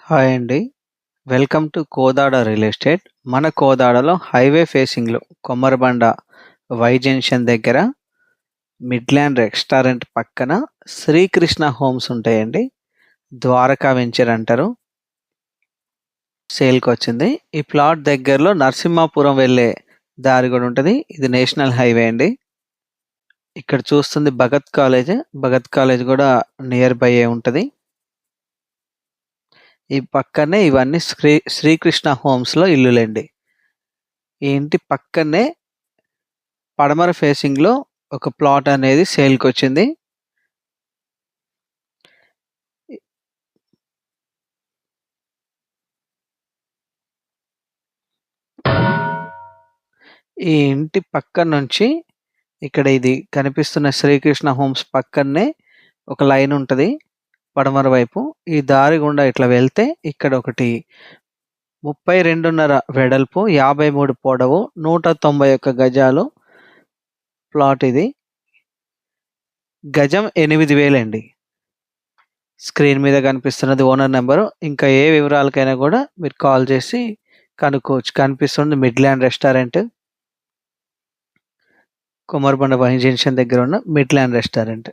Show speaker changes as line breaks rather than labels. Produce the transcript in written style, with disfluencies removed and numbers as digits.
Hi అండి. Welcome to Kodad real estate. మన కోదాడలో highway ఫేసింగ్‌లో కొమ్మరబండ వై జంక్షన్ దగ్గర మిడ్‌ల్యాండ్ రెస్టారెంట్ పక్కన శ్రీకృష్ణ హోమ్స్ ఉంటాయండి. ద్వారకా వెంచర్ అంటారు. సేల్‌కొచ్చింది. ఈ ప్లాట్ దగ్గరలో నరసింహాపురం వెళ్ళే దారి గూడా ఉంటది. ఇది నేషనల్ హైవే అండి. ఇక్కడ చూస్తుంది భగత్ కాలేజ్. భగత్ కాలేజ్ గూడా నియర్ బైయే ఉంటది. ఈ పక్కనే ఇవన్నీ శ్రీకృష్ణ హోమ్స్‌లో ఇల్లులండి. ఈ ఇంటి పక్కనే పడమర ఫేసింగ్‌లో ఒక ప్లాట్ అనేది సేల్‌కొచ్చింది. ఈ ఇంటి పక్కన నుంచి ఇక్కడ ఇది కనిపిస్తున్న శ్రీకృష్ణ హోమ్స్ పక్కనే ఒక లైన్ ఉంటది. పడమర వైపు. ఈ దారి గుండా ఇట్లా వెళ్తే ఇక్కడ ఒకటి 32.5 వెడల్పు, 53 పొడవు, 191 గజాలు ప్లాట్ ఇది. గజం 8,000 అండి. స్క్రీన్ మీద కనిపిస్తున్నది ఓనర్ నంబరు. ఇంకా ఏ వివరాలకైనా గూడా మీరు కాల్ చేసి కనుక్కోవచ్చు. కనిపిస్తుంది మిడ్‌ల్యాండ్ రెస్టారెంట్. కుమారబండ వై జంక్షన్ దగ్గర ఉన్న మిడ్‌ల్యాండ్ రెస్టారెంట్.